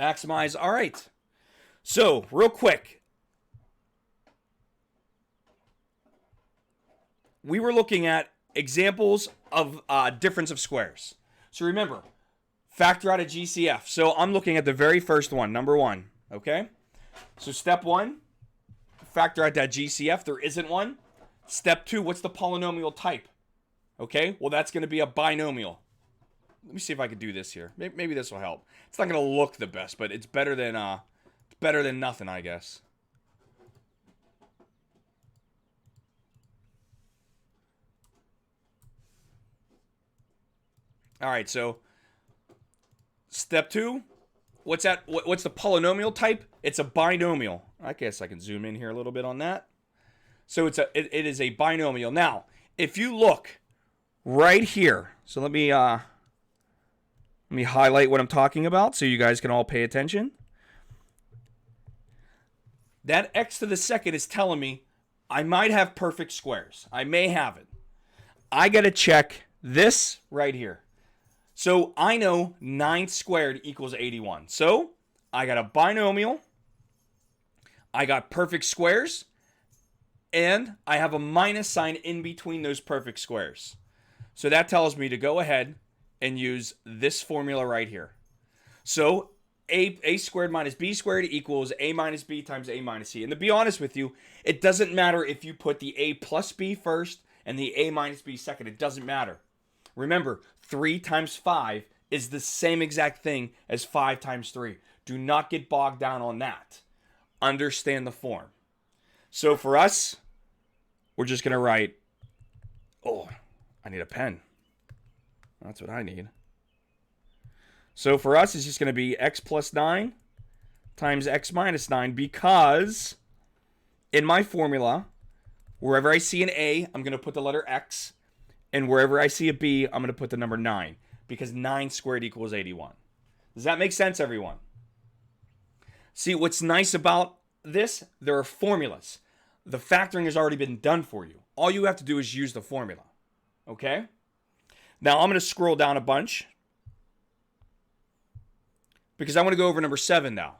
Maximize. All right. So, real quick. We were looking at examples of difference of squares. So remember, factor out a GCF. So I'm looking at the very first one, number 1. Okay? So step 1, factor out that GCF. There isn't one. Step 2, what's the polynomial type? Okay? Well, that's going to be a binomial. Let me see if I can do this here. Maybe this will help. It's not going to look the best, but it's better than nothing, I guess. All right, so step 2, what's that? What's the polynomial type? It's a binomial. I guess I can zoom in here a little bit on that. So it is a binomial. Now, if you look right here, so let me highlight what I'm talking about so you guys can all pay attention. That x to the second is telling me I might have perfect squares. I may have it. I got to check this right here. So I know 9 squared equals 81. So I got a binomial, I got perfect squares, and I have a minus sign in between those perfect squares. So that tells me to go ahead and use this formula right here. So a squared minus b squared equals a minus b times a minus c. And to be honest with you, it doesn't matter if you put the a plus b first and the a minus b second. It doesn't matter. Remember, 3 times 5 is the same exact thing as 5 times 3. Do not get bogged down on that. Understand the form. So for us, we're just going to write, oh, I need a pen. That's what I need. So for us, it's just going to be x plus 9 times x minus 9 because in my formula, wherever I see an A, I'm going to put the letter x. And wherever I see a B, I'm going to put the number 9 because 9 squared equals 81. Does that make sense, everyone? See, what's nice about this? There are formulas. The factoring has already been done for you. All you have to do is use the formula. Okay? Now, I'm going to scroll down a bunch because I want to go over number 7 now.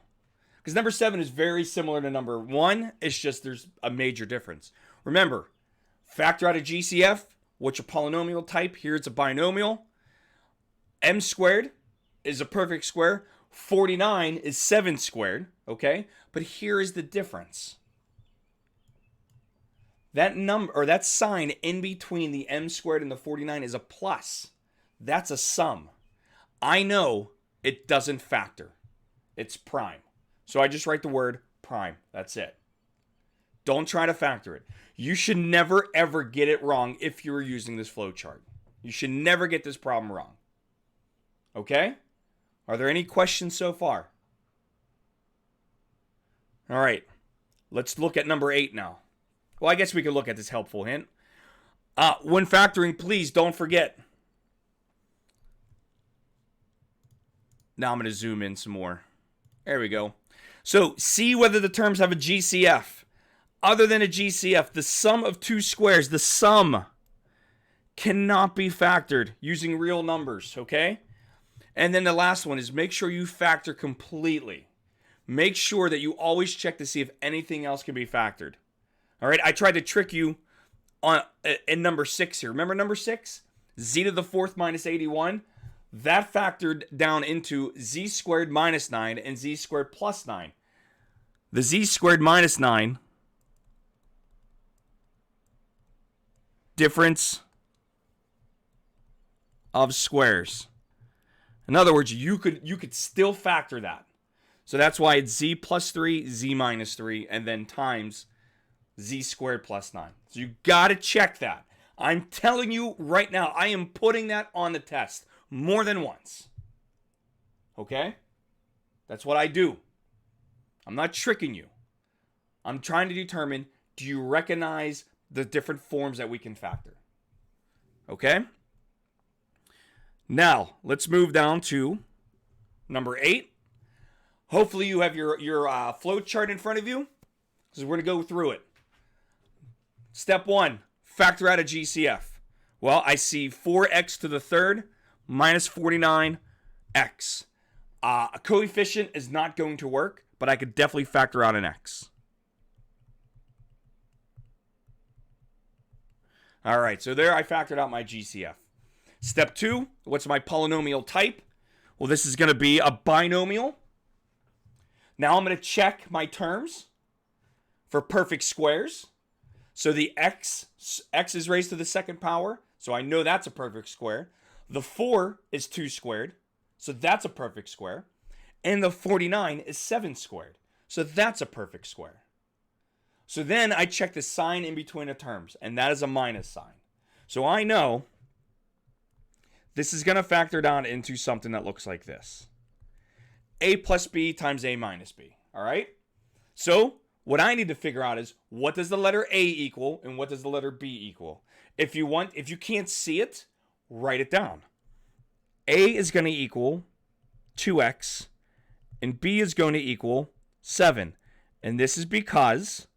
Because number 7 is very similar to number 1. It's just there's a major difference. Remember, factor out a GCF. What's your polynomial type? Here it's a binomial. M squared is a perfect square. 49 is 7 squared, okay? But here is the difference. That number or that sign in between the m squared and the 49 is a plus. That's a sum. I know it doesn't factor. It's prime. So I just write the word prime. That's it. Don't try to factor it. You should never, ever get it wrong if you're using this flowchart. You should never get this problem wrong. Okay? Are there any questions so far? All right. Let's look at number 8 now. Well, I guess we could look at this helpful hint. When factoring, please don't forget. Now I'm going to zoom in some more. There we go. So see whether the terms have a GCF. Other than a GCF, the sum of 2 squares, the sum cannot be factored using real numbers, okay? And then the last one is make sure you factor completely. Make sure that you always check to see if anything else can be factored. All right, I tried to trick you on in number 6 here. Remember number 6? Z to the 4th minus 81. That factored down into z squared minus 9 and z squared plus 9. The z squared minus 9... difference of squares. In other words, you could still factor that. So that's why it's z plus 3, z minus 3, and then times z squared plus 9. So you got to check that. I'm telling you right now, I am putting that on the test more than once. Okay? That's what I do. I'm not tricking you. I'm trying to determine, do you recognize the different forms that we can factor? Okay? Now, let's move down to number 8. Hopefully you have your flow chart in front of you, because we're going to go through it. Step 1, factor out a GCF. Well, I see 4x to the 3rd minus 49x. A coefficient is not going to work, but I could definitely factor out an x. All right, so there I factored out my GCF. Step 2, what's my polynomial type? Well, this is going to be a binomial. Now I'm going to check my terms for perfect squares. So the x is raised to the second power, so I know that's a perfect square. The 4 is 2 squared, so that's a perfect square. And the 49 is 7 squared, so that's a perfect square. So then I check the sign in between the terms, and that is a minus sign. So I know this is going to factor down into something that looks like this. A plus B times A minus B. All right? So what I need to figure out is, what does the letter A equal and what does the letter B equal? If you can't see it, write it down. A is going to equal 2x and B is going to equal 7. And this is because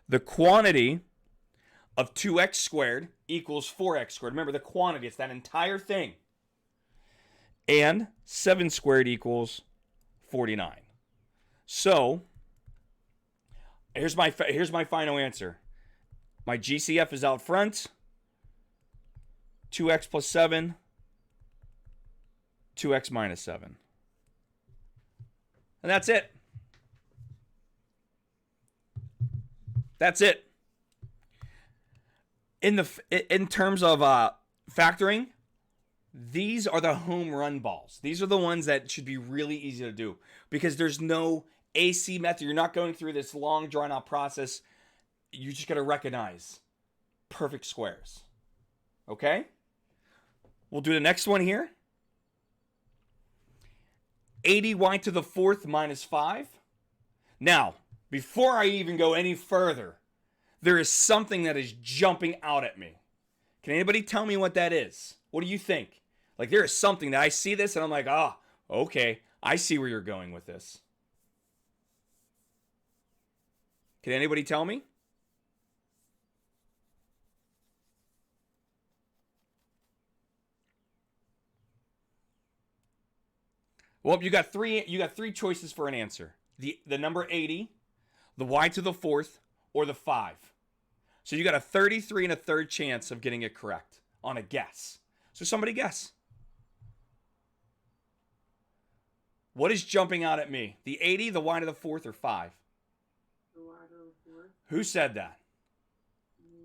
the quantity of 2x squared equals 4x squared. Remember, the quantity, it's that entire thing. And 7 squared equals 49. So, here's my final answer. My GCF is out front. 2x plus 7. 2x minus 7. And that's it. That's it. In terms of factoring, these are the home run balls. These are the ones that should be really easy to do because there's no AC method. You're not going through this long drawn out process. You just got to recognize perfect squares. Okay? We'll do the next one here. 80y to the 4th minus 5. Now, before I even go any further, there is something that is jumping out at me. Can anybody tell me what that is? What do you think? Like, there is something that I see this and I'm like, okay, I see where you're going with this. Can anybody tell me? Well, you got three choices for an answer. The number 80, the y to the 4th, or the 5. So you got a 33 and a third chance of getting it correct on a guess. So somebody guess. What is jumping out at me? The 80, the y to the 4th, or 5? The y to the 4th. Who said that?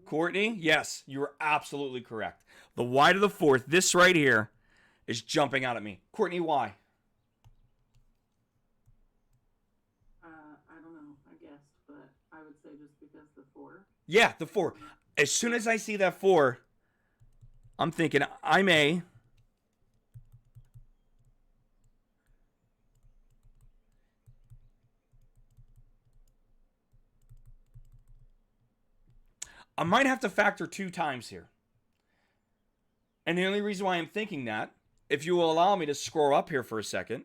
Courtney? Yes, you are absolutely correct. The y to the 4th, this right here, is jumping out at me. Courtney, why? I don't know, I guessed, but I would say just because the 4. Yeah, the 4. As soon as I see that 4, I'm thinking I might have to factor 2 times here. And the only reason why I'm thinking that, if you will allow me to scroll up here for a second,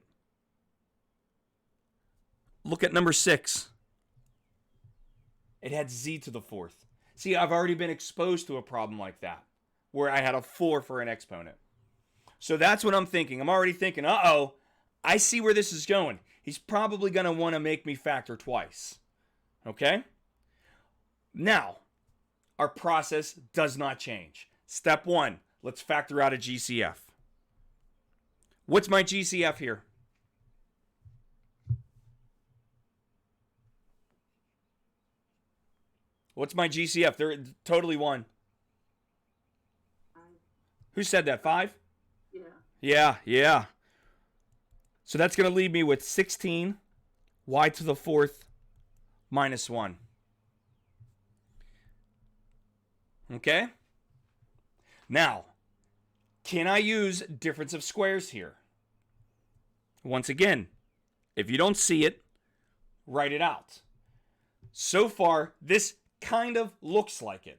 look at number 6. It had z to the 4th. See, I've already been exposed to a problem like that, where I had a 4 for an exponent. So that's what I'm thinking. I'm already thinking, I see where this is going. He's probably going to want to make me factor twice. Okay? Now, our process does not change. Step 1, let's factor out a GCF. What's my GCF here? What's my GCF? They're totally 1. 5. Who said that? 5? Yeah. Yeah. So that's going to leave me with 16 y to the 4th minus 1. Okay? Now, can I use difference of squares here? Once again, if you don't see it, write it out. So far, this kind of looks like it.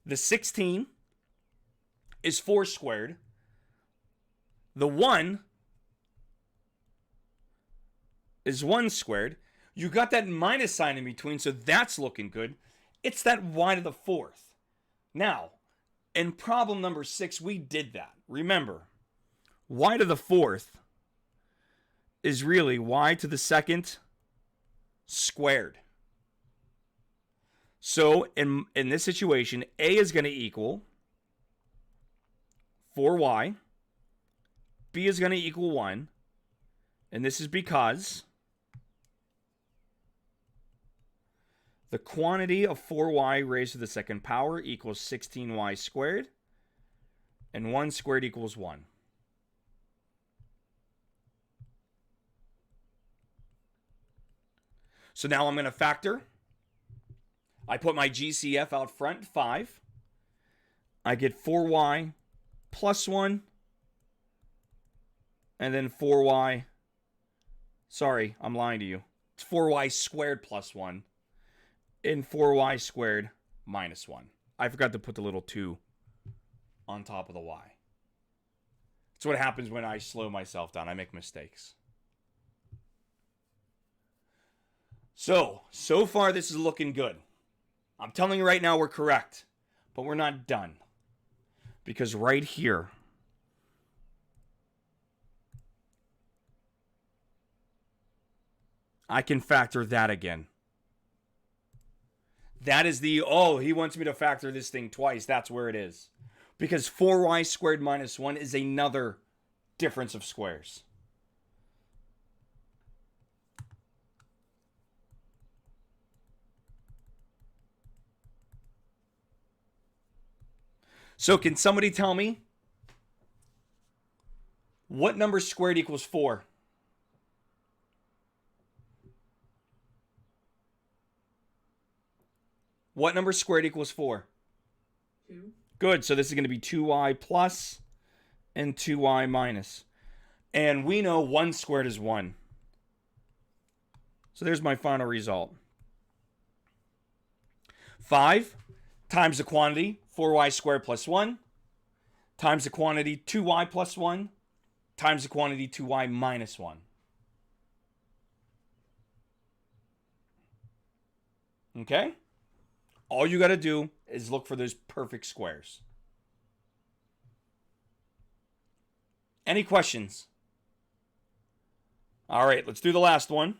The 16 is 4 squared. The 1 is 1 squared. You got that minus sign in between, so that's looking good. It's that y to the 4th. Now, in problem number 6, we did that. Remember, y to the fourth is really y to the second squared. So in this situation, a is going to equal 4y, b is going to equal 1, and this is because the quantity of 4y raised to the second power equals 16y squared, and 1 squared equals 1. So now I'm going to factor. I put my GCF out front, 5. I get 4y plus 1, and then 4y. Sorry, I'm lying to you. It's 4y squared plus 1, and 4y squared minus 1. I forgot to put the little 2 on top of the y. That's what happens when I slow myself down. I make mistakes. So far this is looking good. I'm telling you right now we're correct, but we're not done. Because right here, I can factor that again. That is the, oh, he wants me to factor this thing twice. That's where it is. Because 4y squared minus 1 is another difference of squares. So can somebody tell me what number squared equals 4? What number squared equals 4? 2. Good. So this is going to be 2y plus and 2y minus. And we know 1 squared is 1. So there's my final result. 5 times the quantity, 4y squared plus 1, times the quantity, 2y plus 1, times the quantity, 2y minus 1. Okay? All you got to do is look for those perfect squares. Any questions? All right, let's do the last one.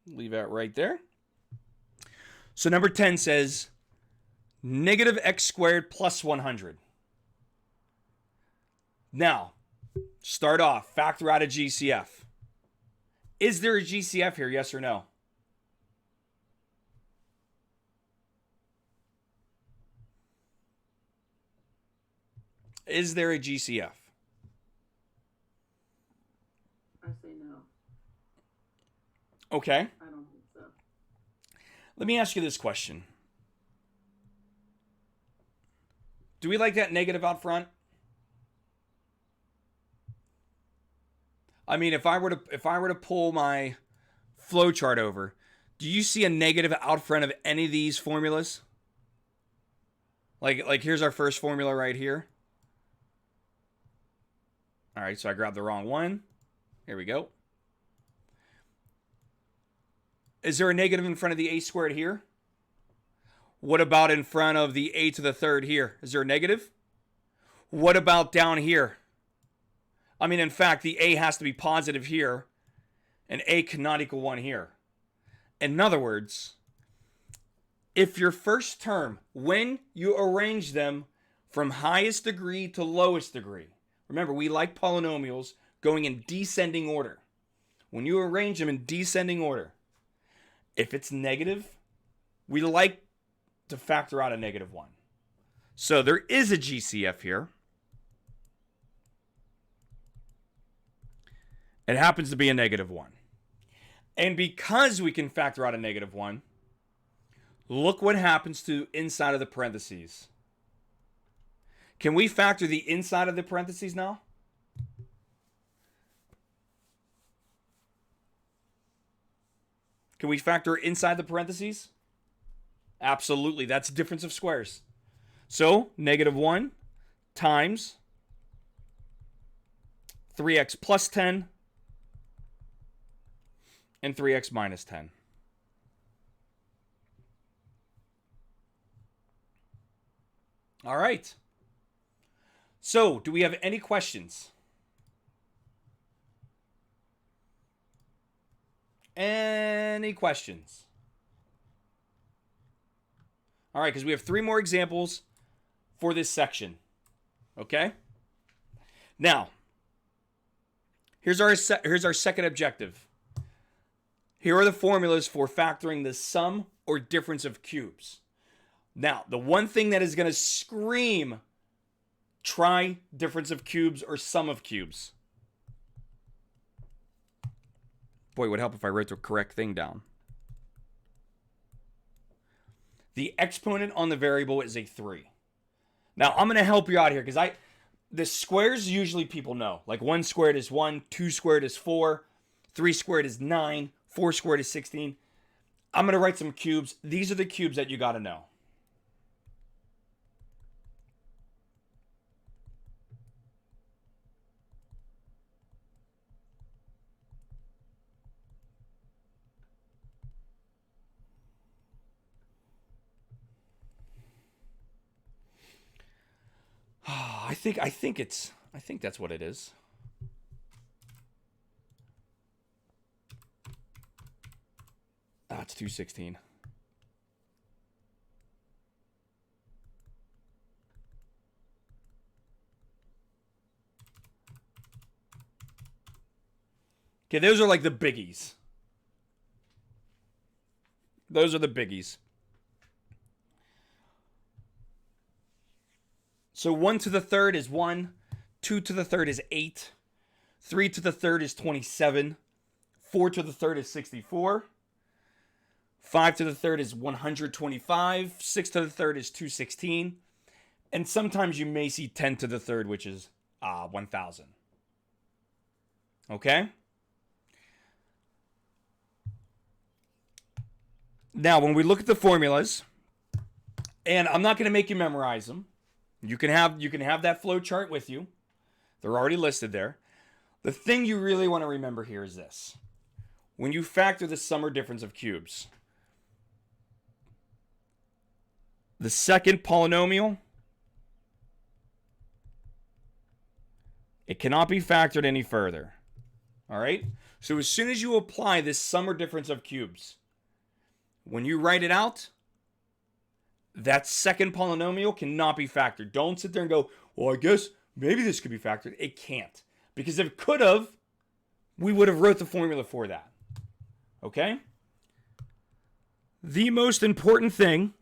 Leave that right there. So number 10 says negative x squared plus 100. Now, start off, factor out a GCF. Is there a GCF here, yes or no? Is there a GCF? I say no. Okay. I don't think so. Let me ask you this question. Do we like that negative out front? I mean, if I were to pull my flow chart over, do you see a negative out front of any of these formulas? Like here's our first formula right here. All right, so I grabbed the wrong one. Here we go. Is there a negative in front of the a squared here? What about in front of the a to the third here? Is there a negative? What about down here? I mean, in fact, the a has to be positive here, and a cannot equal 1 here. In other words, if your first term, when you arrange them from highest degree to lowest degree, remember, we like polynomials going in descending order. When you arrange them in descending order, if it's negative, we like to factor out a negative 1. So there is a GCF here. It happens to be a negative 1. And because we can factor out a negative 1, look what happens to inside of the parentheses. Can we factor the inside of the parentheses now? Can we factor inside the parentheses? Absolutely. That's difference of squares. So, negative 1 times 3x plus 10 and 3x minus 10. All right. So, do we have any questions? Any questions? All right, because we have 3 more examples for this section. Okay? Now, here's our second objective. Here are the formulas for factoring the sum or difference of cubes. Now, the one thing that is going to scream try difference of cubes or sum of cubes. Boy, it would help if I wrote the correct thing down. The exponent on the variable is a 3. Now, I'm going to help you out here because the squares usually people know. Like 1 squared is 1, 2 squared is 4, 3 squared is 9, 4 squared is 16. I'm going to write some cubes. These are the cubes that you got to know. I think that's what it is. It's 216. Okay, those are like the biggies. Those are the biggies. So 1 to the third is 1. 2 to the third is 8. 3 to the third is 27. 4 to the third is 64. 5 to the third is 125. 6 to the third is 216. And sometimes you may see 10 to the third, which is 1,000. Okay? Now, when we look at the formulas, and I'm not going to make you memorize them. You can have that flow chart with you. They're already listed there. The thing you really want to remember here is this. When you factor the sum or difference of cubes, the second polynomial, it cannot be factored any further. All right? So as soon as you apply this sum or difference of cubes, when you write it out, that second polynomial cannot be factored. Don't sit there and go, well, I guess maybe this could be factored. It can't. Because if it could have, we would have wrote the formula for that. Okay? The most important thing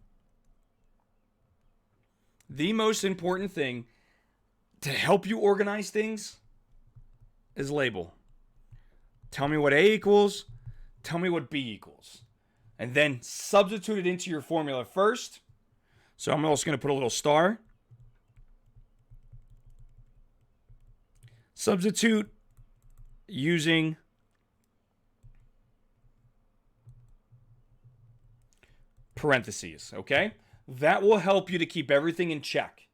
to help you organize things is label. Tell me what A equals. Tell me what B equals. And then substitute it into your formula first. So I'm also going to put a little star. Substitute using parentheses, okay? That will help you to keep everything in check.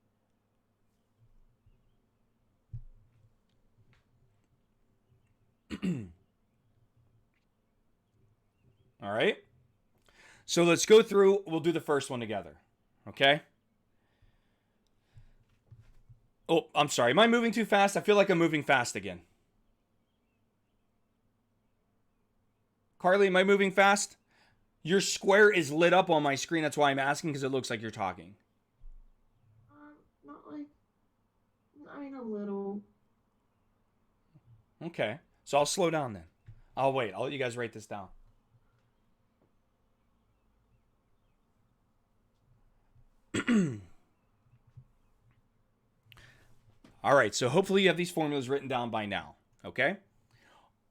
All right? So let's go through. We'll do the first one together. Okay? Oh, I'm sorry. Am I moving too fast? I feel like I'm moving fast again. Carly, am I moving fast? Your square is lit up on my screen. That's why I'm asking, because it looks like you're talking. Not like, I mean, a little. Okay. So I'll slow down then. I'll wait. I'll let you guys write this down. All right, so hopefully you have these formulas written down by now, okay?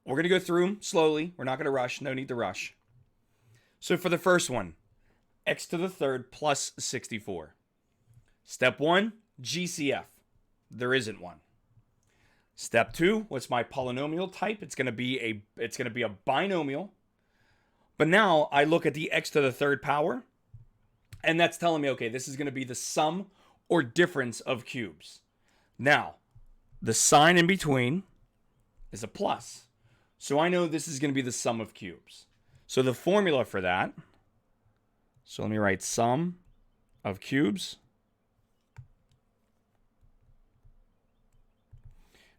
We're going to go through them slowly. We're not going to rush. No need to rush. So for the first one, x to the third plus 64. Step 1, GCF. There isn't one. Step 2, what's my polynomial type? It's going to be a binomial. But now I look at the x to the third power, and that's telling me, okay, this is going to be the sum or difference of cubes. Now, the sign in between is a plus. So I know this is going to be the sum of cubes. So the formula for that, so let me write sum of cubes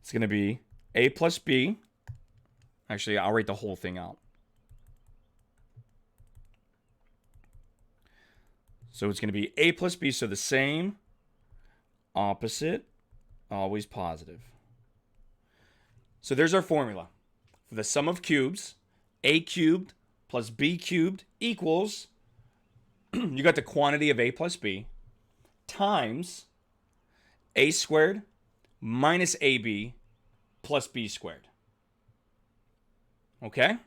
It's going to be a plus b. Actually, I'll write the whole thing out. So it's going to be a plus b, so the same, opposite, always positive. So there's our formula. For the sum of cubes, a cubed plus b cubed equals, you got the quantity of a plus b, times a squared minus ab plus b squared. Okay?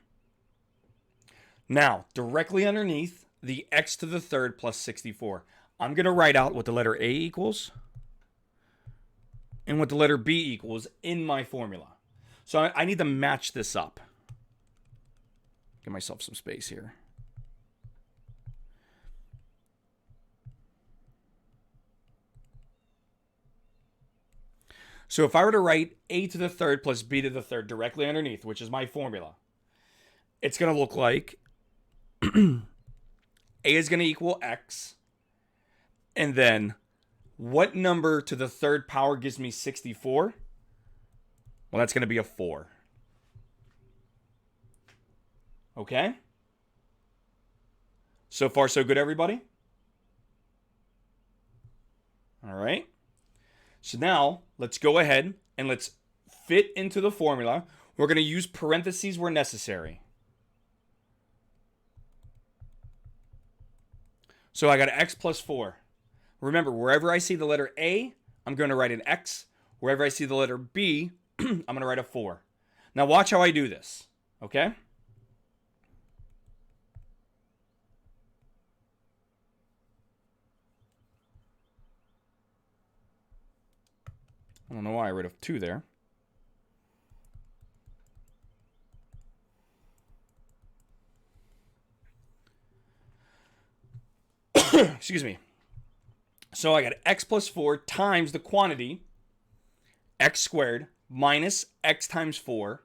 Now, directly underneath the x to the third plus 64, I'm going to write out what the letter a equals and what the letter b equals in my formula. So I need to match this up. Give myself some space here. So if I were to write a to the third plus b to the third directly underneath, which is my formula, it's going to look like a is going to equal x. And then what number to the third power gives me 64? Well, that's going to be a 4. Okay? So far, so good, everybody? All right. So now, let's go ahead and let's fit into the formula. We're going to use parentheses where necessary. So I got x plus 4. Remember, wherever I see the letter A, I'm going to write an x. Wherever I see the letter B, I'm going to write a 4. Now watch how I do this, okay? I don't know why I wrote a 2 there. Excuse me. So I got x plus 4 times the quantity, x squared, minus x times 4,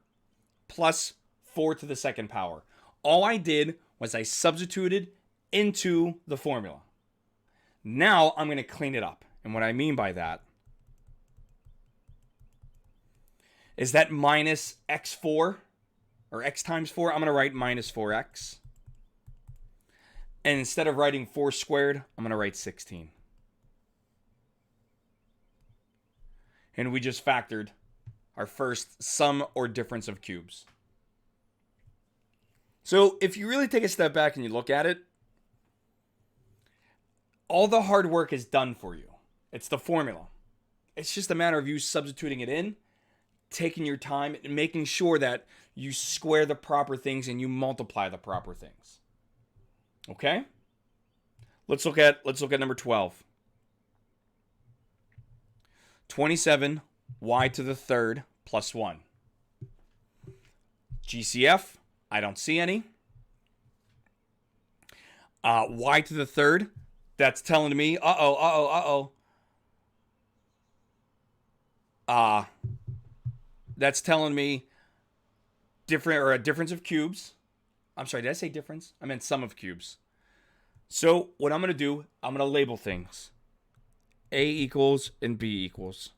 plus 4 to the second power. All I did was I substituted into the formula. Now I'm going to clean it up. And what I mean by that is that minus x4, or x times 4, I'm going to write minus 4x. And instead of writing 4 squared, I'm going to write 16. And we just factored our first sum or difference of cubes. So if you really take a step back and you look at it, all the hard work is done for you. It's the formula. It's just a matter of you substituting it in, taking your time, and making sure that you square the proper things and you multiply the proper things. Okay? Let's look at number 12. 27 y to the third plus 1. GCF, I don't see any. Y to the third, that's telling me, that's telling me a difference of cubes. I'm sorry, did I say difference? I meant sum of cubes. So what I'm going to do, I'm going to label things. A equals and B equals.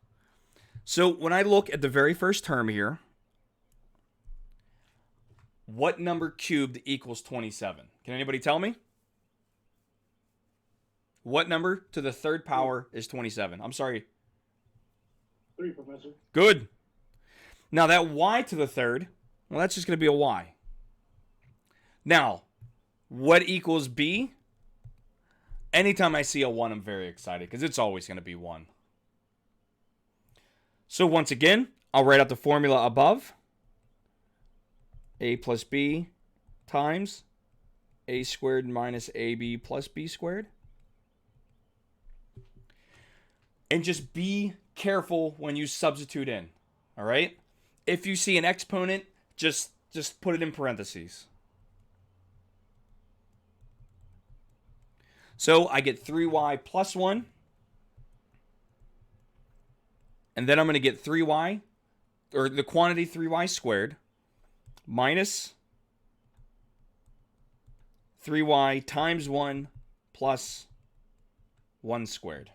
So when I look at the very first term here, what number cubed equals 27? Can anybody tell me? What number to the third power is 27? I'm sorry. 3, Professor. Good. Now that y to the third, well, that's just going to be a y. Now, what equals b? Anytime I see a 1, I'm very excited because it's always going to be 1. So once again, I'll write out the formula above. A plus b times a squared minus ab plus b squared. And just be careful when you substitute in, all right? If you see an exponent, just put it in parentheses. So I get 3y plus 1. And then I'm going to get 3y, or the quantity 3y squared, minus 3y times 1 plus 1 squared.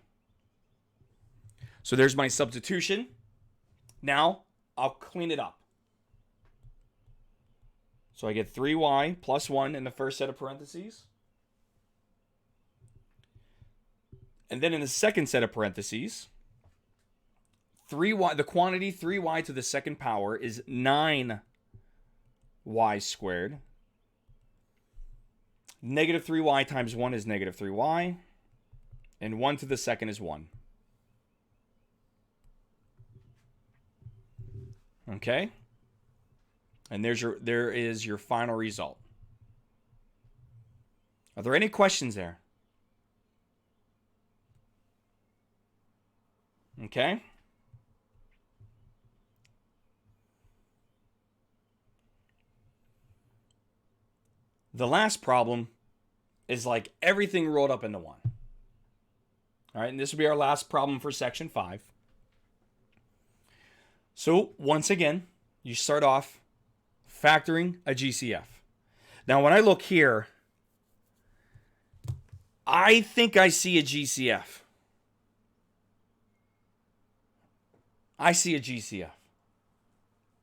So there's my substitution. Now I'll clean it up. So I get 3y plus 1 in the first set of parentheses. And then in the second set of parentheses, 3y, the quantity 3y to the second power is 9y squared. Negative 3y times 1 is negative 3y. And 1 to the second is 1. Okay? And there is your final result. Are there any questions there? Okay? The last problem is like everything rolled up into one. All right, and this will be our last problem for section 5. So once again, you start off factoring a GCF. Now, when I look here, I think I see a GCF. I see a GCF.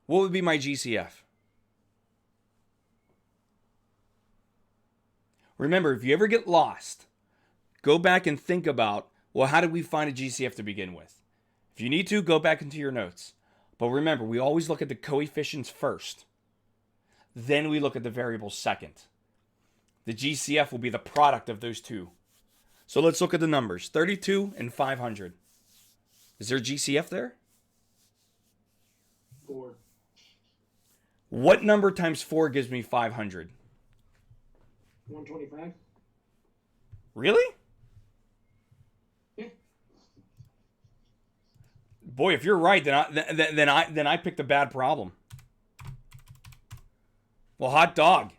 What would be my GCF? Remember, if you ever get lost, go back and think about, well, how did we find a GCF to begin with? If you need to, go back into your notes. But remember, we always look at the coefficients first. Then we look at the variables second. The GCF will be the product of those two. So let's look at the numbers. 32 and 500. Is there a GCF there? 4. What number times 4 gives me 500? 125. Really? Yeah. Boy, if you're right, then I picked a bad problem. Well, hot dog.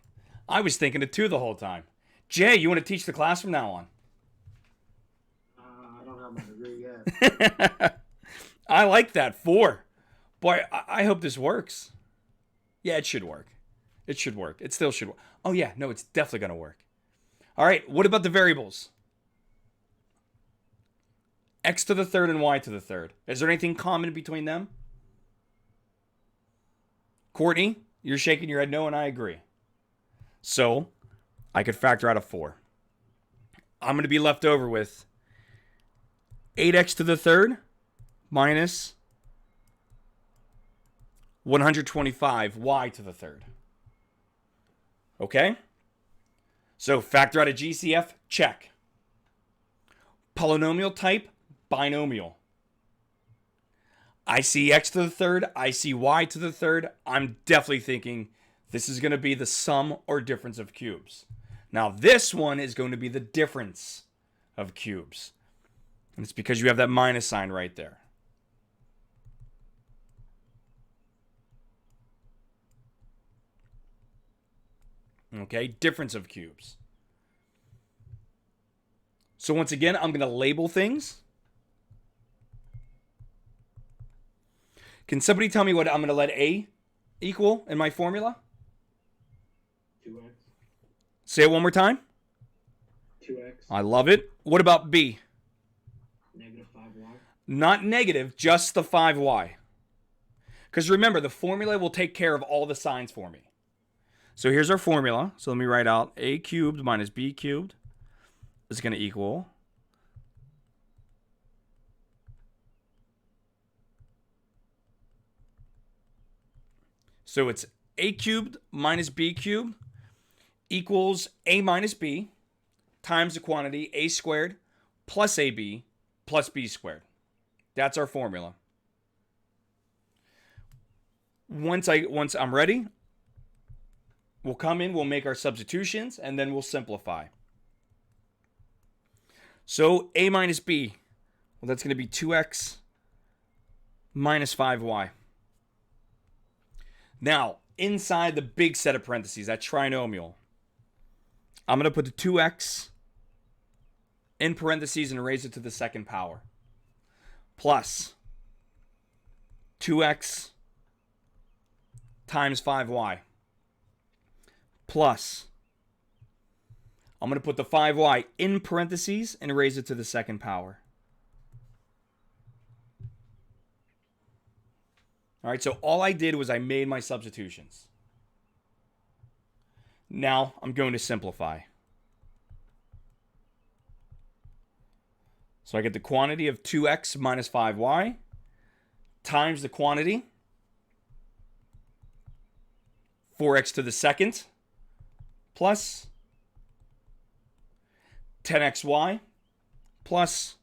I was thinking of 2 the whole time. Jay, you want to teach the class from now on? I don't have my degree yet. I like that. 4. Boy, I hope this works. Yeah, it should work. It should work. It still should work. Oh, yeah. No, it's definitely going to work. All right. What about the variables? X to the third and y to the third. Is there anything common between them? Courtney, you're shaking your head no, and I agree. So, I could factor out a 4. I'm going to be left over with 8x to the third minus 125y to the third. Okay? So, factor out a GCF, check. Polynomial type, binomial. I see x to the third, I see y to the third. I'm definitely thinking this is going to be the sum or difference of cubes. Now, this one is going to be the difference of cubes. And it's because you have that minus sign right there. Okay, difference of cubes. So once again, I'm going to label things. Can somebody tell me what I'm going to let A equal in my formula? 2x. Say it one more time. 2x. I love it. What about B? Negative 5y. Not negative, just the 5y. Because remember, the formula will take care of all the signs for me. So here's our formula. So let me write out a cubed minus b cubed is going to equal so it's a cubed minus b cubed equals a minus b times the quantity a squared plus ab plus b squared. That's our formula. Once I'm ready, we'll come in, we'll make our substitutions, and then we'll simplify. So a minus b, well, that's going to be 2x minus 5y. Now, inside the big set of parentheses, that trinomial, I'm going to put the 2x in parentheses and raise it to the second power. Plus 2x times 5y. Plus, I'm going to put the 5y in parentheses and raise it to the second power. All right, so all I did was I made my substitutions. Now I'm going to simplify. So I get the quantity of 2x minus 5y times the quantity 4x to the second plus 10xy plus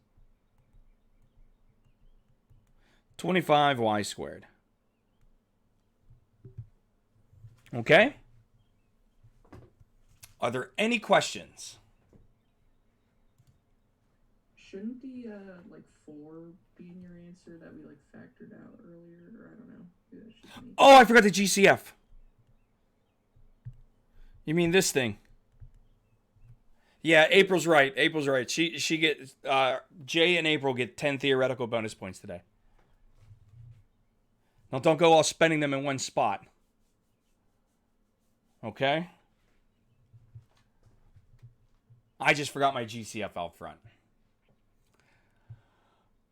25y squared. Okay? Are there any questions? Shouldn't the like 4 be in your answer that we like factored out earlier, or I don't know? Maybe that should be. Oh, I forgot the GCF. You mean this thing? Yeah, April's right. April's right. She gets Jay and April get 10 theoretical bonus points today. Now don't go all spending them in one spot. Okay? I just forgot my GCF out front.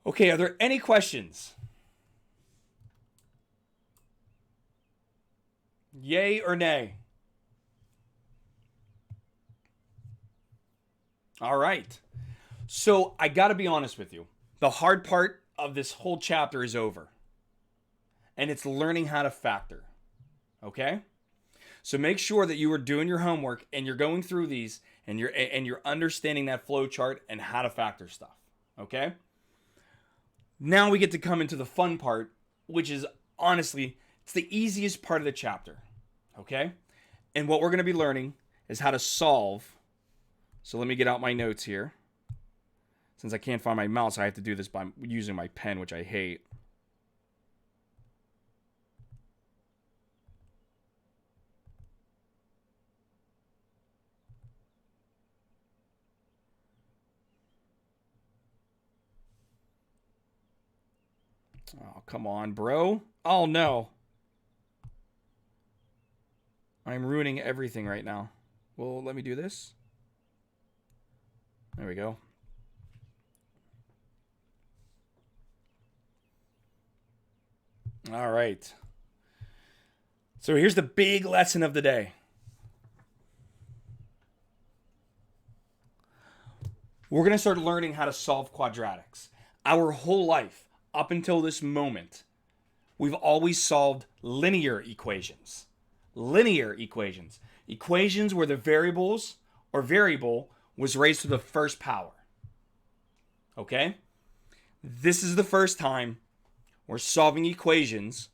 Okay, are there any questions? Yay or nay? All right. So I got to be honest with you. The hard part of this whole chapter is over. And it's learning how to factor. Okay? So make sure that you are doing your homework and you're going through these and you're understanding that flow chart and how to factor stuff. Okay? Now we get to come into the fun part, which is honestly, it's the easiest part of the chapter. Okay? And what we're going to be learning is how to solve. So let me get out my notes here. Since I can't find my mouse, I have to do this by using my pen, which I hate. Oh, come on, bro. Oh, no. I'm ruining everything right now. Well, let me do this. There we go. All right. So here's the big lesson of the day. We're going to start learning how to solve quadratics. Our whole life, up until this moment, we've always solved linear equations. Linear equations. Equations where the variables or variable was raised to the first power. Okay? This is the first time we're solving equations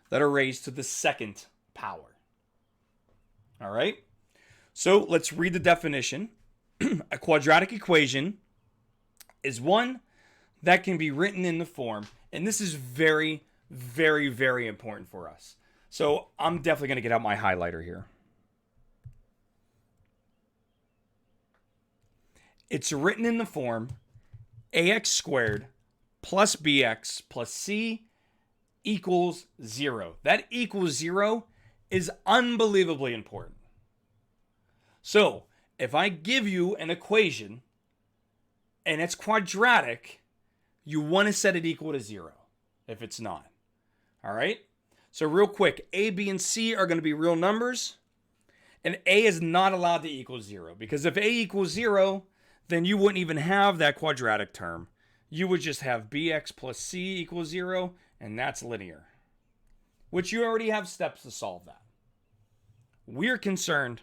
that are raised to the second power. All right? So let's read the definition. A quadratic equation is one that can be written in the form, and this is very, very, very important for us. So I'm definitely going to get out my highlighter here. It's written in the form ax squared plus bx plus c equals 0. That equals 0 is unbelievably important. So if I give you an equation and it's quadratic, you want to set it equal to 0 if it's not. All right? So real quick, a, b, and c are going to be real numbers. And a is not allowed to equal 0. Because if a equals 0, then you wouldn't even have that quadratic term. You would just have bx plus c equals 0, and that's linear. Which you already have steps to solve that. We're concerned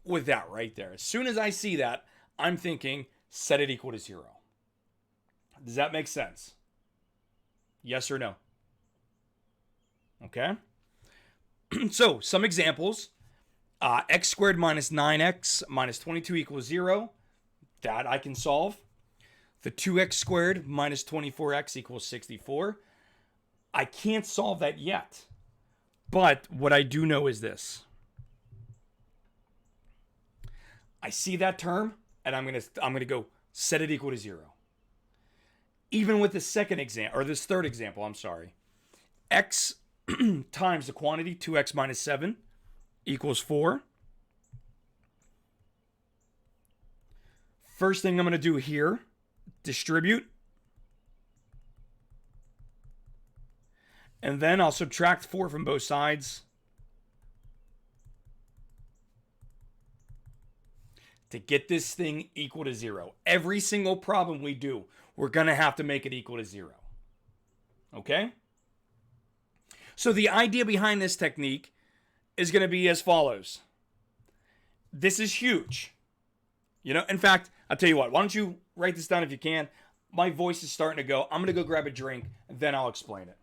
with that right there. As soon as I see that, I'm thinking, set it equal to 0. Does that make sense? Yes or no? Okay. So, some examples. X squared minus 9x minus 22 equals 0. That I can solve. The 2x squared minus 24x equals 64. I can't solve that yet. But what I do know is this. I see that term, and I'm gonna go set it equal to 0. Even with the second example, or this third example, I'm sorry. X times the quantity, 2x minus 7, equals 4. First thing I'm going to do here, distribute. And then I'll subtract 4 from both sides to get this thing equal to 0. Every single problem we do, we're going to have to make it equal to 0. Okay? So the idea behind this technique is going to be as follows. This is huge. You know, in fact, I'll tell you what, why don't you write this down if you can. My voice is starting to go. I'm going to go grab a drink, and then I'll explain it.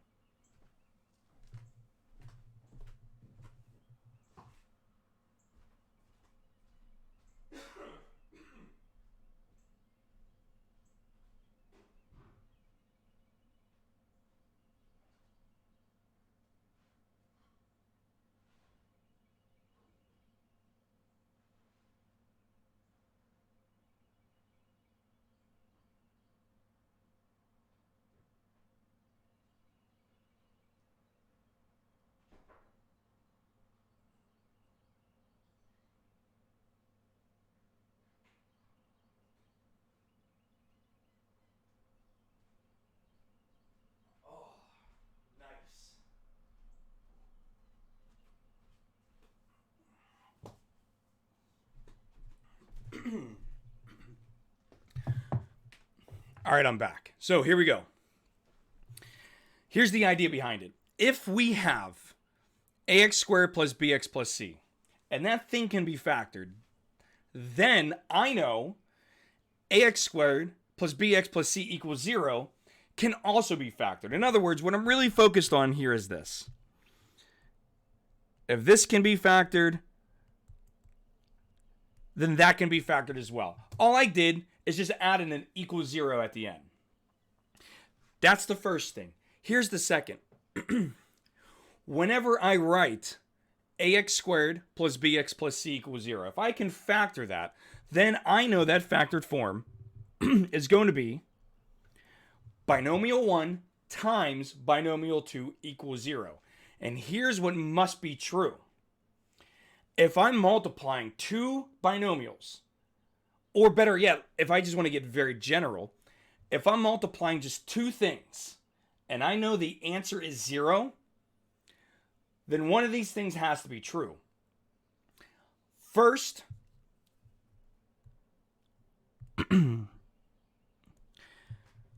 All right, I'm back. So here we go. Here's the idea behind it. If we have ax squared plus bx plus c, and that thing can be factored, then I know ax squared plus bx plus c equals 0 can also be factored. In other words, what I'm really focused on here is this. If this can be factored, then that can be factored as well. All I did is just add in an equals 0 at the end. That's the first thing. Here's the second. Whenever I write ax squared plus bx plus c equals 0, if I can factor that, then I know that factored form is going to be binomial 1 times binomial 2 equals 0. And here's what must be true. If I'm multiplying two binomials, or better yet, if I just want to get very general, if I'm multiplying just two things, and I know the answer is 0, then one of these things has to be true. First,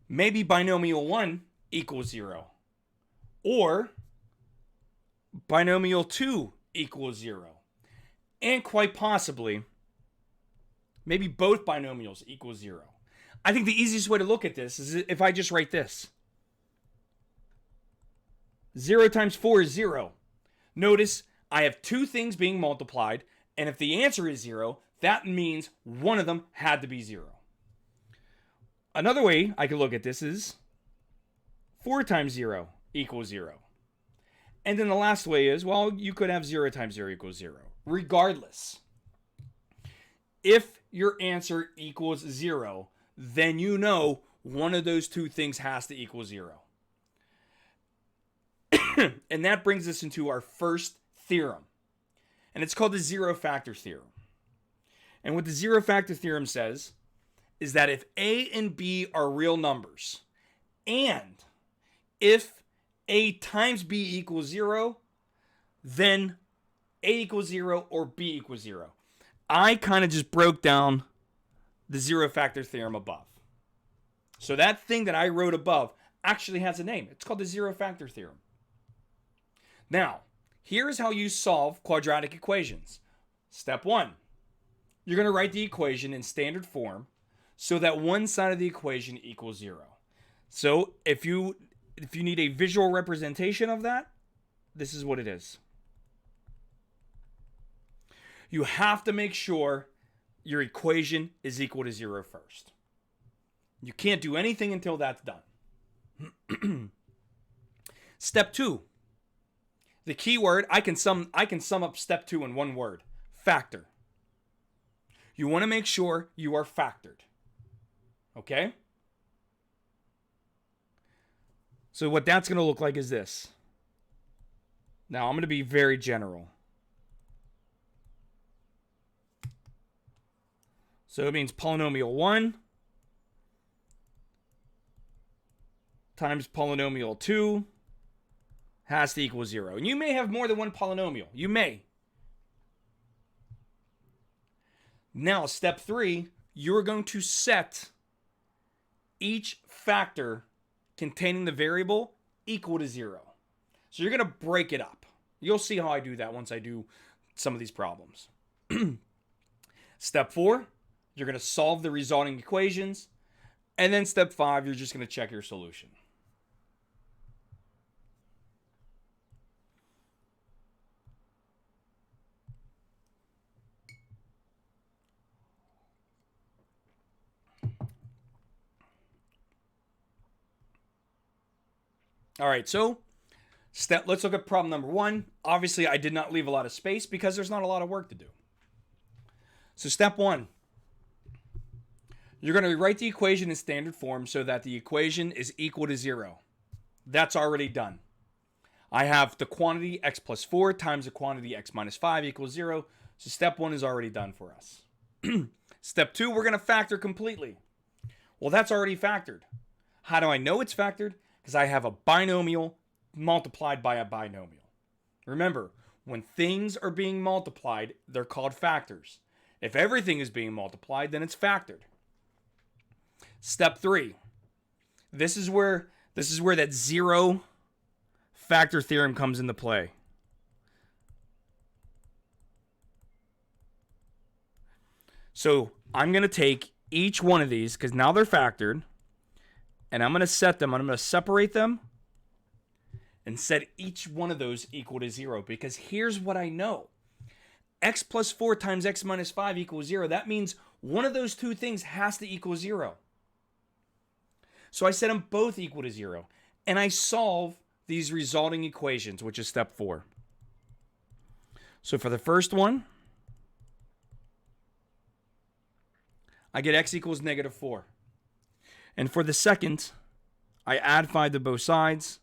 maybe binomial 1 equals 0, or binomial 2 equals 0, and quite possibly, maybe both binomials equal 0. I think the easiest way to look at this is if I just write this. 0 times 4 is 0. Notice I have two things being multiplied, and if the answer is 0, that means one of them had to be 0. Another way I could look at this is 4 times 0 equals 0. And then the last way is, well, you could have 0 times 0 equals 0. Regardless, if your answer equals 0, then you know one of those two things has to equal 0. And that brings us into our first theorem. And it's called the zero factor theorem. And what the zero factor theorem says is that if a and b are real numbers, and if a times b equals 0, then a equals 0 or b equals 0. I kind of just broke down the zero factor theorem above. So that thing that I wrote above actually has a name. It's called the zero factor theorem. Now, here's how you solve quadratic equations. Step 1. You're going to write the equation in standard form so that one side of the equation equals 0. So if you need a visual representation of that, this is what it is. You have to make sure your equation is equal to 0 first. You can't do anything until that's done. Step 2. The key word, I can sum up step 2 in one word. Factor. You want to make sure you are factored. Okay? So what that's going to look like is this. Now I'm going to be very general. So it means polynomial 1 times polynomial 2 has to equal 0. And you may have more than one polynomial. You may. Now, step 3, you're going to set each factor containing the variable equal to 0. So you're going to break it up. You'll see how I do that once I do some of these problems. Step 4, you're going to solve the resulting equations. And then step 5, you're just going to check your solution. All right, so let's look at problem number 1. Obviously, I did not leave a lot of space because there's not a lot of work to do. So step 1, you're going to rewrite the equation in standard form so that the equation is equal to 0. That's already done. I have the quantity x plus 4 times the quantity x minus 5 equals 0. So step 1 is already done for us. Step 2, we're going to factor completely. Well, that's already factored. How do I know it's factored? Because I have a binomial multiplied by a binomial. Remember, when things are being multiplied, they're called factors. If everything is being multiplied, then it's factored. Step 3. This is where that 0 factor theorem comes into play. So I'm going to take each one of these, because now they're factored, and I'm going to set them, I'm going to separate them, and set each one of those equal to 0, because here's what I know. X plus 4 times x minus 5 equals 0. That means one of those two things has to equal 0. So I set them both equal to 0. And I solve these resulting equations, which is step 4. So for the first one, I get x equals negative 4. And for the second, I add 5 to both sides.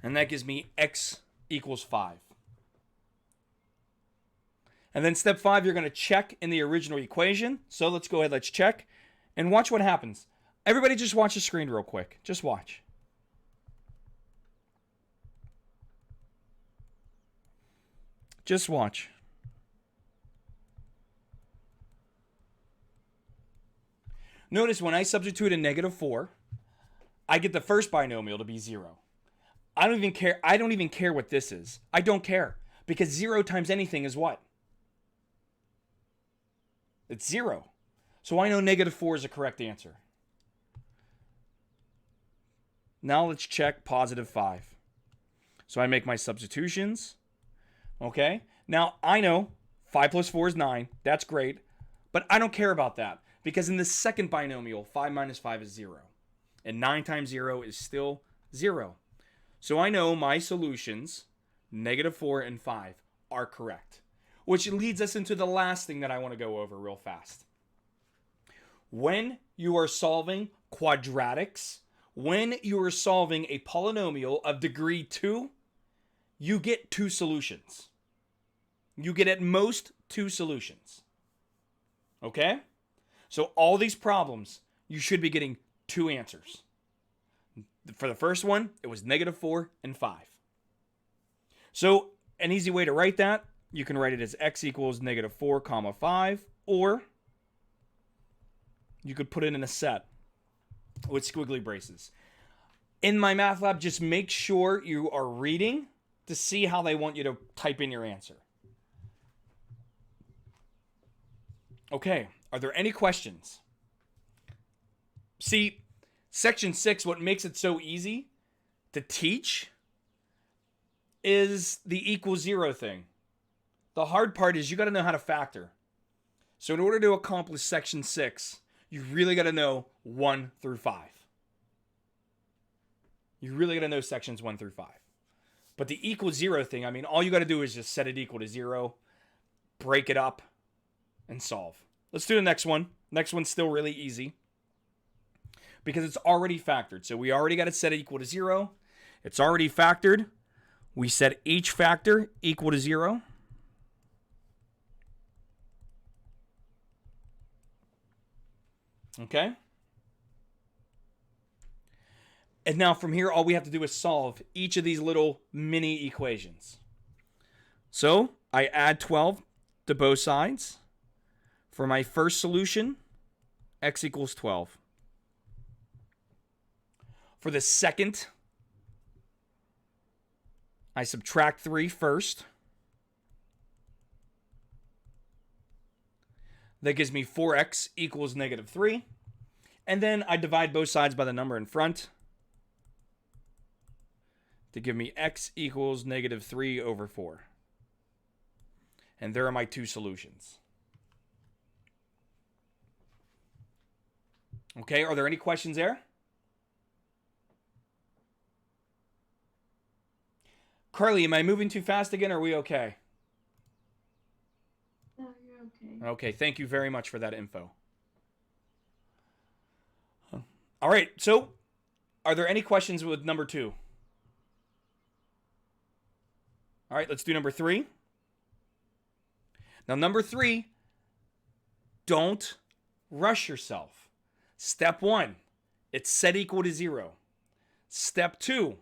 And that gives me x equals 5. And then step 5, you're going to check in the original equation. So let's go ahead, let's check. And watch what happens. Everybody just watch the screen real quick. Just watch. Just watch. Notice when I substitute a negative 4, I get the first binomial to be 0. I don't even care what this is. I don't care. Because 0 times anything is what? It's 0. So I know negative 4 is the correct answer. Now let's check positive 5. So I make my substitutions. Okay. Now I know 5 plus 4 is 9. That's great. But I don't care about that. Because in the second binomial, 5 minus 5 is 0. And 9 times 0 is still 0. So I know my solutions, negative 4 and 5, are correct. Which leads us into the last thing that I want to go over real fast. When you are solving quadratics, when you are solving a polynomial of degree 2, you get 2 solutions. You get at most 2 solutions. Okay? So all these problems, you should be getting 2 answers. For the first one, it was negative 4 and 5. So an easy way to write that, you can write it as x equals negative 4 comma 5, or you could put it in a set with squiggly braces. In my math lab, just make sure you are reading to see how they want you to type in your answer. Okay, are there any questions? See, section 6, what makes it so easy to teach is the equal 0 thing. The hard part is you got to know how to factor. So in order to accomplish section 6, you really got to know 1 through 5. You really got to know sections 1 through 5. But the equal 0 thing, I mean, all you got to do is just set it equal to 0, break it up, and solve. Let's do the next one. Next one's still really easy because it's already factored. So we already got it set equal to 0. It's already factored. We set each factor equal to 0. Okay. And now from here, all we have to do is solve each of these little mini equations. So I add 12 to both sides. For my first solution, x equals 12. For the second, I subtract 3 first. That gives me 4x equals negative 3. And then I divide both sides by the number in front to give me x equals negative 3 over 4. And there are my two solutions. Okay, are there any questions there? Carly, am I moving too fast again, or are we okay? No, you're okay. Okay, thank you very much for that info. All right, so are there any questions with number 2? All right, let's do number 3. Now, number 3, don't rush yourself. Step 1, it's set equal to 0. Step 2,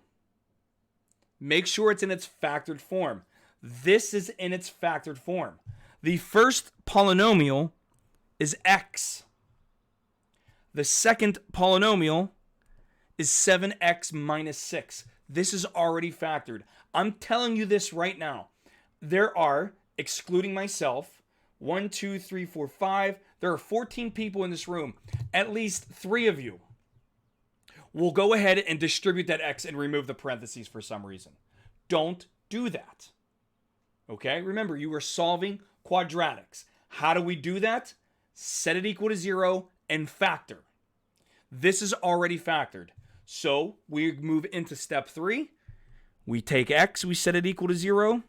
make sure it's in its factored form. This is in its factored form. The first polynomial is x. The second polynomial is 7x minus 6. This is already factored. I'm telling you this right now. There are, excluding myself, 1, 2, 3, 4, 5. There are 14 people in this room. At least 3 of you will go ahead and distribute that x and remove the parentheses for some reason. Don't do that. Okay? Remember, you are solving quadratics. How do we do that? Set it equal to 0 and factor. This is already factored. So we move into step 3. We take x, we set it equal to 0.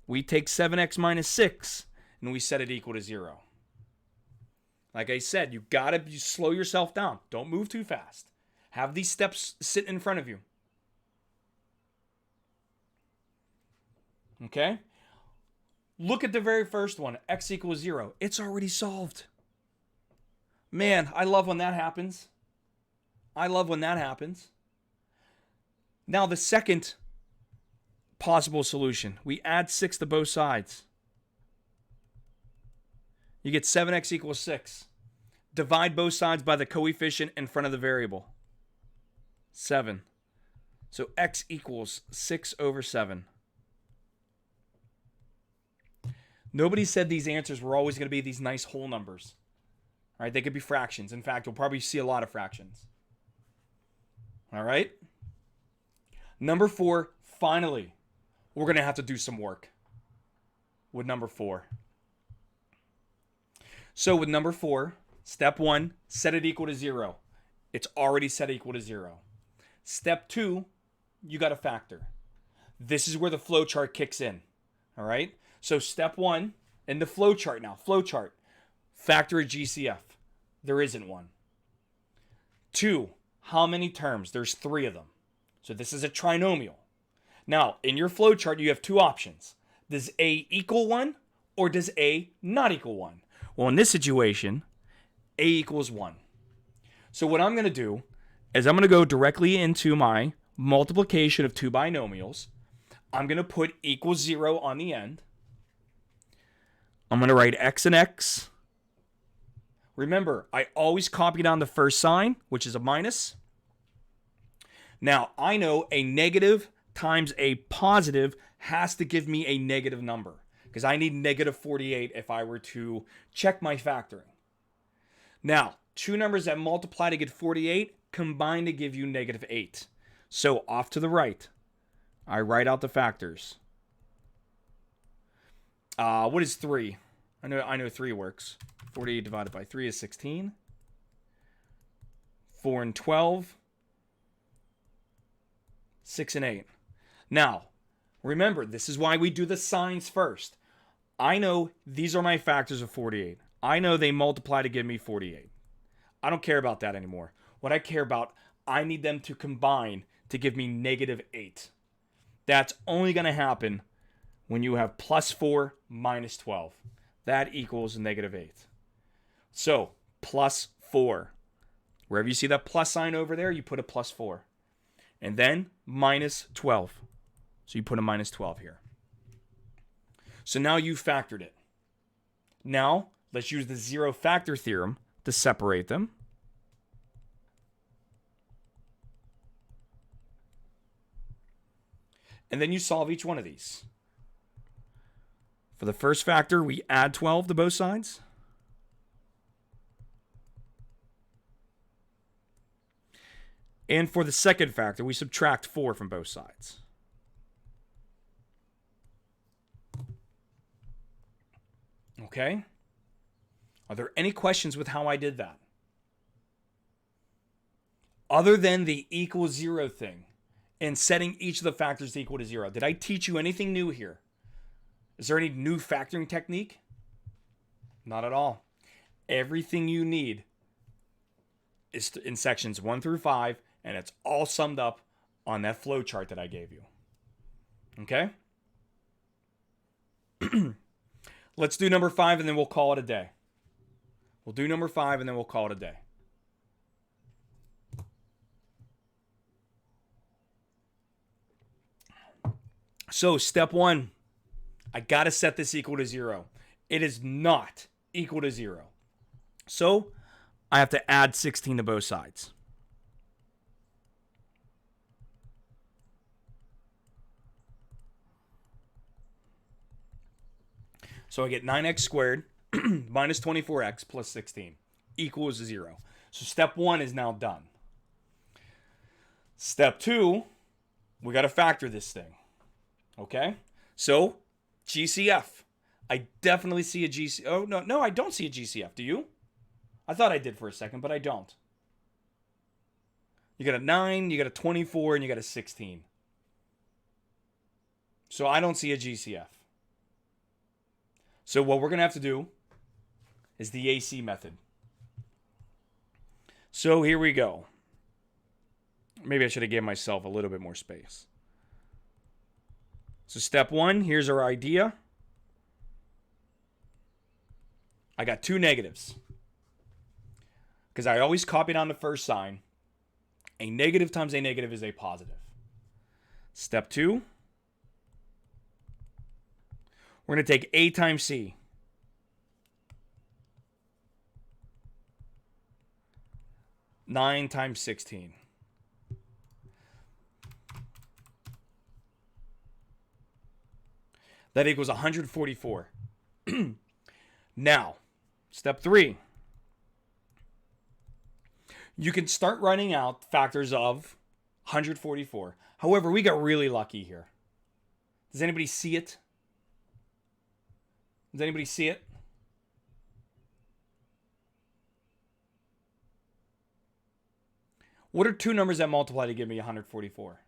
We take 7x minus 6, and we set it equal to 0. Like I said, you slow yourself down. Don't move too fast. Have these steps sit in front of you. Okay? Look at the very first one, x equals 0. It's already solved. Man, I love when that happens. I love when that happens. Now the second possible solution. We add 6 to both sides. You get 7x equals 6. Divide both sides by the coefficient in front of the variable. 7. So x equals 6 over 7. Nobody said these answers were always going to be these nice whole numbers. All right, they could be fractions. In fact, you'll probably see a lot of fractions. All right? Number 4, finally, we're going to have to do some work with number 4. So with number 4, step 1, set it equal to 0. It's already set equal to 0. Step 2, you got to factor. This is where the flow chart kicks in. All right? So step 1, in the flow chart now, factor a GCF. There isn't one. 2, how many terms? There's 3 of them. So this is a trinomial. Now, in your flow chart, you have 2 options. Does A equal 1 or does A not equal 1? Well, in this situation, A equals 1. So what I'm going to do is I'm going to go directly into my multiplication of 2 binomials. I'm going to put equals 0 on the end. I'm going to write x and x. Remember, I always copy down the first sign, which is a minus. Now, I know a negative times a positive has to give me a negative number because I need negative 48 if I were to check my factoring. Now, 2 numbers that multiply to get 48 combine to give you negative 8. So off to the right, I write out the factors. What is 3? I know 3 works. 48 divided by 3 is 16. 4 and 12. 6 and 8. Now, remember, this is why we do the signs first. I know these are my factors of 48. I know they multiply to give me 48. I don't care about that anymore. What I care about, I need them to combine to give me negative 8. That's only going to happen when you have plus 4 minus 12. That equals negative 8. So, plus 4. Wherever you see that plus sign over there, you put a plus 4. and then minus 12. So you put a minus 12 here. So now you've factored it. Now, let's use the zero factor theorem to separate them. And then you solve each one of these. For the first factor, we add 12 to both sides. And for the second factor, we subtract 4 from both sides. Okay? Are there any questions with how I did that? Other than the equal 0 thing and setting each of the factors to equal to 0. Did I teach you anything new here? Is there any new factoring technique? Not at all. Everything you need is in sections 1 through 5, and it's all summed up on that flow chart that I gave you. Okay? Let's do number 5 and then we'll call it a day. We'll do number 5 and then we'll call it a day. So step 1, I got to set this equal to 0. It is not equal to 0. So I have to add 16 to both sides. So I get 9x squared minus 24x plus 16 equals 0. So step 1 is now done. Step 2, we got to factor this thing. Okay? So GCF. I definitely see a GCF. Oh, no, I don't see a GCF. Do you? I thought I did for a second, but I don't. You got a 9, you got a 24, and you got a 16. So I don't see a GCF. So what we're going to have to do is the AC method. So here we go. Maybe I should have given myself a little bit more space. So step 1, here's our idea. I got 2 negatives. Because I always copied on the first sign. A negative times a negative is a positive. Step 2, we're going to take A times C. Nine times 16. That equals 144. Now, step 3. You can start writing out factors of 144. However, we got really lucky here. Does anybody see it? Does anybody see it? What are 2 numbers that multiply to give me 144?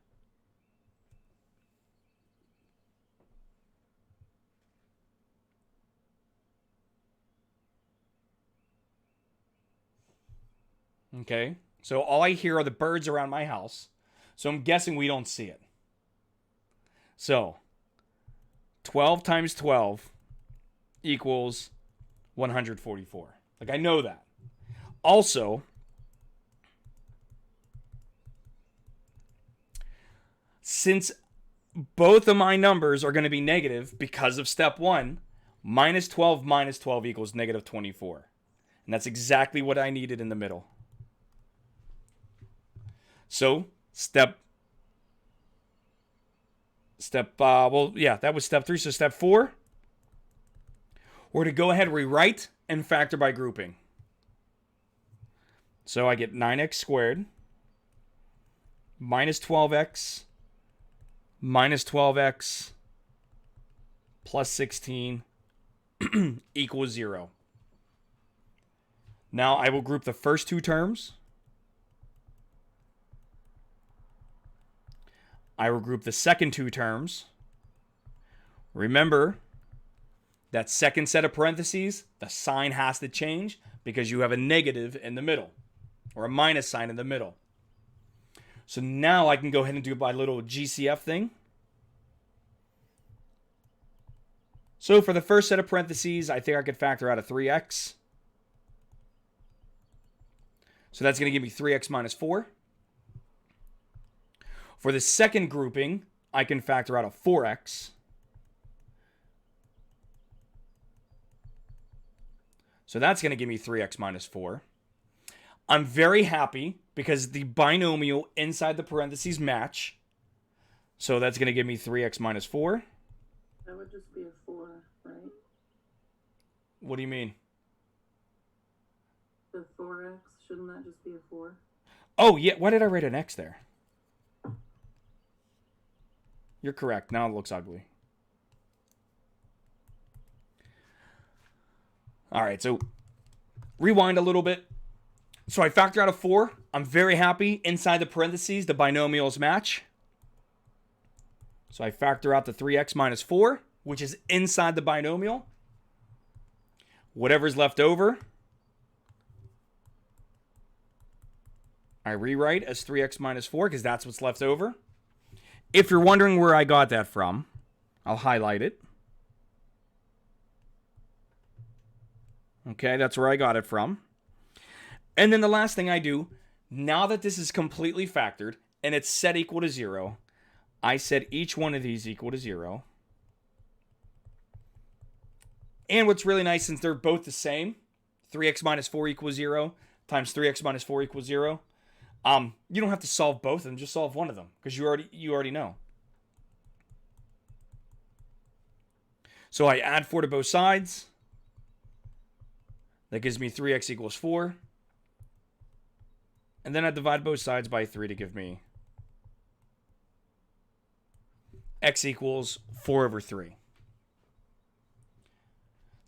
Okay, so all I hear are the birds around my house. So I'm guessing we don't see it. So 12 times 12 equals 144. Like, I know that. Also, since both of my numbers are going to be negative because of step 1, minus 12 equals negative 24. And that's exactly what I needed in the middle. So, that was step 3. So step 4, we're to go ahead and rewrite and factor by grouping. So I get 9x squared minus 12x minus 12x plus 16 equals 0. Now I will group the first 2 terms. I will group the second 2 terms. Remember, that second set of parentheses, the sign has to change because you have a negative in the middle or a minus sign in the middle. So now I can go ahead and do my little GCF thing. So for the first set of parentheses, I think I could factor out a 3x. So that's going to give me 3x minus 4. For the second grouping, I can factor out a 4x. So that's going to give me 3x minus 4. I'm very happy because the binomial inside the parentheses match. So that's going to give me 3x minus 4. That would just be a 4, right? What do you mean? The 4x, shouldn't that just be a 4? Oh, yeah. Why did I write an x there? You're correct. Now it looks ugly. All right, so rewind a little bit. So I factor out a 4. I'm very happy. Inside the parentheses, the binomials match. So I factor out the 3x minus 4, which is inside the binomial. Whatever's left over, I rewrite as 3x minus 4 because that's what's left over. If you're wondering where I got that from, I'll highlight it. Okay, that's where I got it from. And then the last thing I do, now that this is completely factored and it's set equal to 0, I set each one of these equal to 0. And what's really nice, since they're both the same, 3x minus 4 equals 0 times 3x minus 4 equals 0, you don't have to solve both of them, just solve one of them because you already know. So I add 4 to both sides. That gives me 3x equals 4. And then I divide both sides by 3 to give me x equals 4 over 3.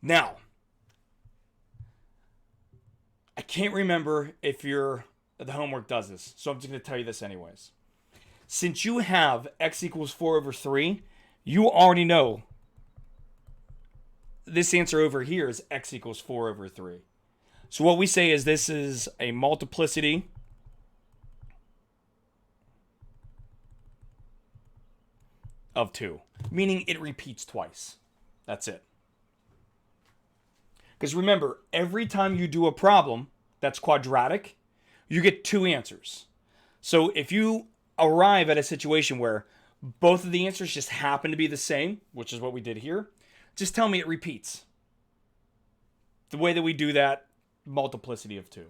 Now, I can't remember if the homework does this, so I'm just going to tell you this anyways. Since you have x equals 4 over 3, you already know this answer over here is x equals 4 over 3. So what we say is this is a multiplicity of 2, meaning it repeats twice. That's it. Because remember, every time you do a problem that's quadratic, you get 2 answers. So if you arrive at a situation where both of the answers just happen to be the same, which is what we did here, just tell me it repeats. The way that we do that, multiplicity of 2.